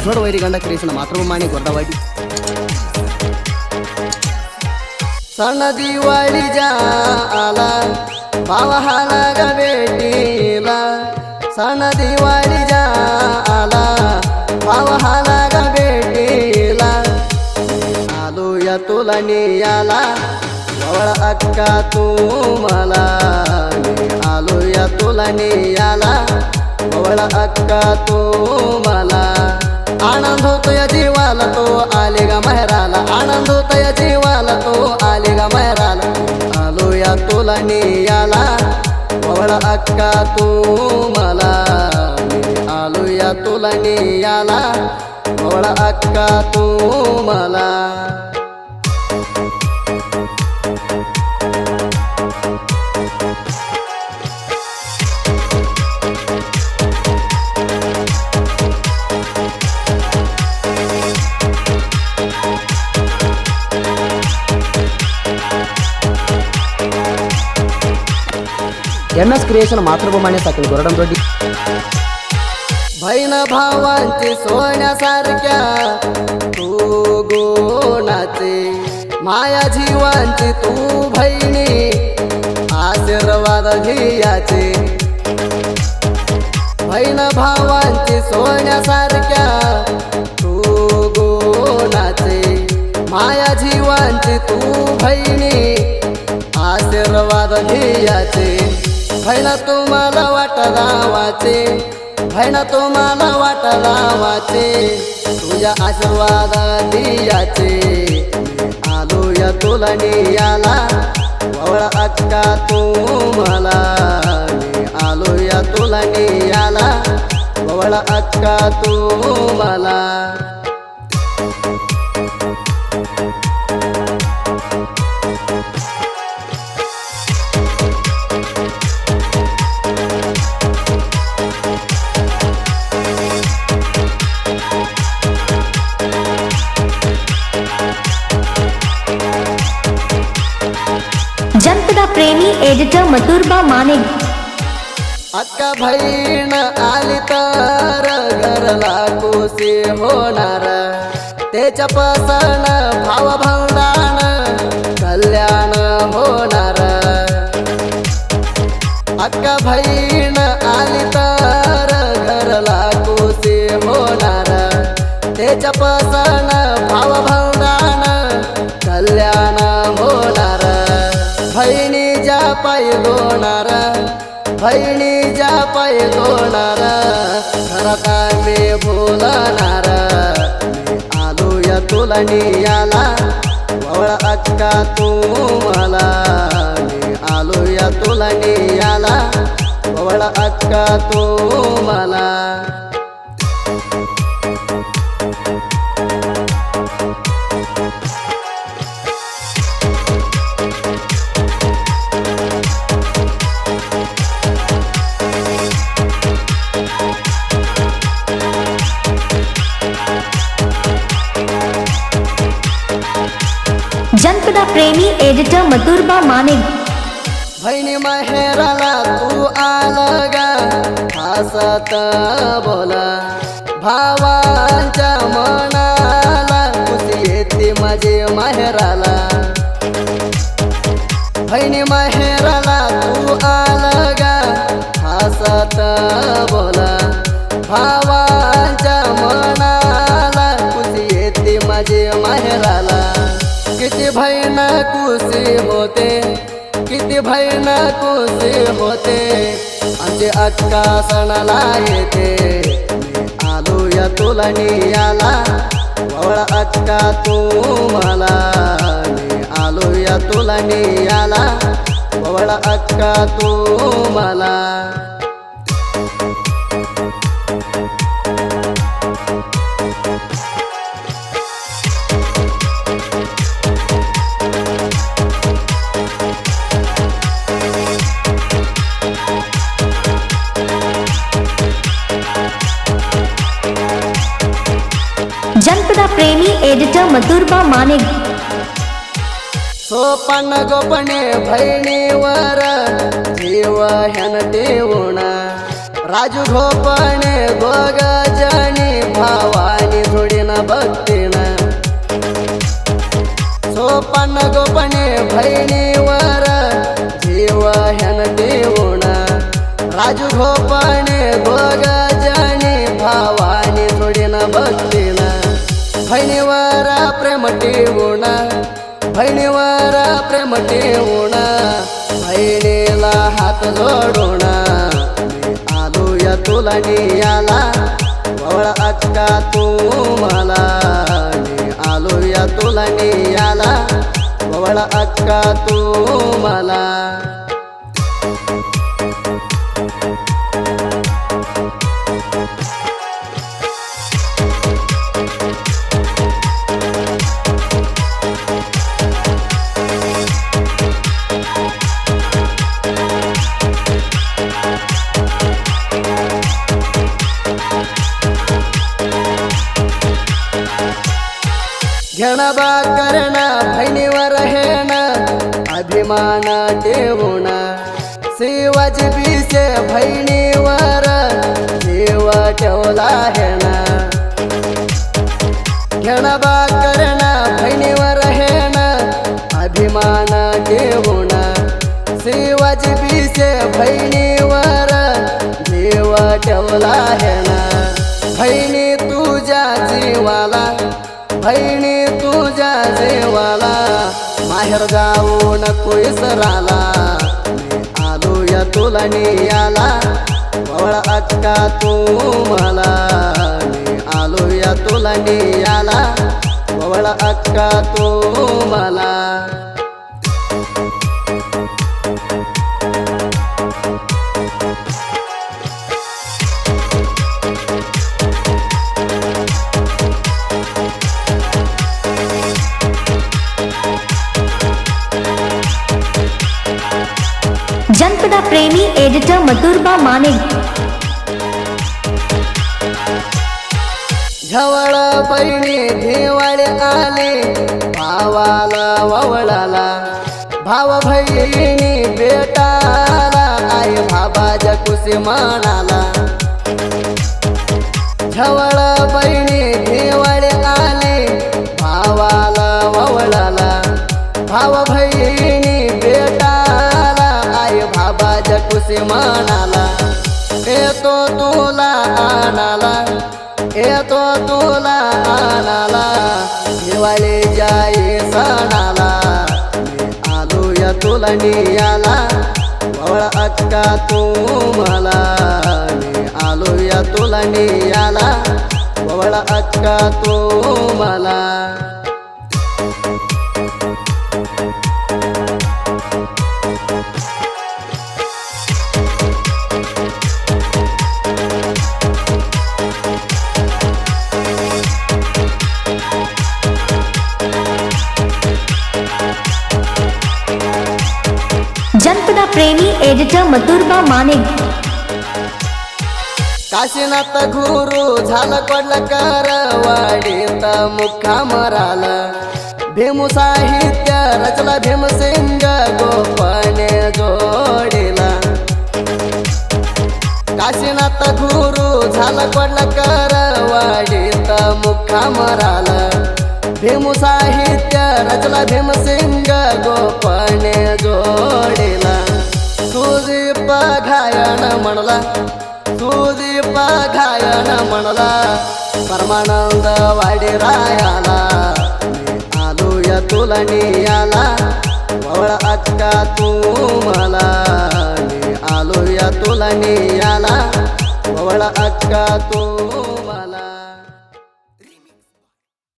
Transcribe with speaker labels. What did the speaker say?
Speaker 1: जोडवैरी गंड creation मातृभूमी गोदावाडी सण दिवाळीच्या आला भावाला ग भेटीला सण दिवाळीच्या आला भावाला ग भेटीला आलो या तुला नियाला वळ अक्का तू मला आलो या तुला नियाला वळ अक्का तू मला आनंद होतोय जीवाला तो आले ग माहेराला आनंद होतोय जीवाला तो आले ग माहेराला आलो या तुला नियाला वळ अक्का तू मला आलो या तुला नियाला वळ अक्का तू मला MS क्रिएशन मातृभूमी साखळी गोरडंदोडी बहीण भावांची सोन्यासारख्या तू गोनाचे माया जीवांची तू बहिणी आशीर्वाद धियाचे बहीण भावांची सोन्यासारख्या तू गोनाचे माया जीवांची तू बहिणी आशीर्वाद धियाचे भैना तुम्हाला वाट लावाचे भैना तुम्हाला वाट लावाचे तुझ्या आशीर्वाद दियाचे आलो या तुला नियाला वळ अक्का तू मला आलो या तुला नियाला वळ अक्का तू मला
Speaker 2: जनपदा प्रेमी एडिटर मथुरबा माने
Speaker 1: अक्का बहीण आली तर घरला खुशी होणार त्याच्या पासन भाव भावडान कल्याण होणार अक्का बहीण आली तर घरला खुशी होणार त्याच्या पासन भाव भावडान कल्याण होणार बहिणीच्या पाय धोणार बहिणीच्या पाय धोणार घरात मी बोलणार आलो या तुला नियाला वळ अक्का तू मला आलो या तुला नियाला वळ अक्का तू मला
Speaker 2: जनपदा प्रेमी एडिटर मथुरबा माने
Speaker 1: बहिणी माहेराला तू आलगा हसत बोला भावांच्या मनाला खुशी येते माझे माहेराला बहिणी माहेराला तू आलगा हसत बोला भावांच्या मनाला खुशी येते माझे माहेराला किती बहीण खुशी होते किती बहीण खुशी होते आमचे अक्का सणाला येते आलो या तुला नियाला वळ अक्का तू मला आलो या तुला नियाला वळ अक्का तू मला
Speaker 2: जनपदा प्रेमी एडिटर मथुरबा माने
Speaker 1: सोपान गोपणे बहिणीवर जीव ह्यान देऊन राजू घोपणे दोघ जणी भावानी जोडीन बघतीन सोपान गोपणे बहिणीवर जीव ह्यान देऊन राजू घोपणे दोघ जणी भावानी जोडीन बघतीन बहिणीवर प्रेम ठेवून बहिणीवर प्रेम ठेवून बहिणीला हात जोडून मी आलो या तुला नियाला वळ अक्का तू मला मी आलो या तुला नियाला वळ अक्का तू मला घेणं बा करणं बहिणीवर हेणं अभिमान ठेवून शिवाजी बीसे बहिणीवर जीव ठेवला हेणं घेणं बा करणं बहिणीवर हेणं अभिमान ठेवून शिवाजी बीसे बहिणीवर जीव ठेवला हेणं बहिणी तुझ्या जीवाला बहिणी तुझ्या जीवाला माहेर जाऊ नको इसराला मी आलो या तुला नियाला वळ अक्का तू मला मी आलो या तुला नियाला वळ अक्का तू मला
Speaker 2: जनपदा प्रेमी एडिटर मथुरबा माने
Speaker 1: झवळ बहिणी दिवाळी आली भावाला ववळाला भाव बहिणी भेटाला आई बाबाच्या कुशी म्हणाला झवळ बहिणी दिवाळी आली भावाला ववळाला भाव बहिणी भेटाला आई बाबाच्या कुशी म्हणाला येतो तुला आणाला येतो तुला आणाला दिवाळी जाई सणाला मी आलो या तुला नियाला वळ अक्का तू मला मी आलो या तुला नियाला वळ अक्का तू मला
Speaker 2: जनपदा प्रेमी एडिटर मथुरबा माने
Speaker 1: काशीनाथ गुरु झालं कडलं करवाडीत मुक्कामराला भीमू साहित्य रचला भीमसिंग गोपणे जोडीला काशीनाथ गुरु झालं कडलं करवाडीत मुक्कामराला भीमू साहित्य रचला भीमसिंग गोपणे जोडीला सुदीप गायन म्हणला सुदीप गायन म्हणला परमानंद वाडी रायाला मी आलो या तुला नियाला वळ अक्का तू मला मी आलो या तुला नियाला वळ अक्का तू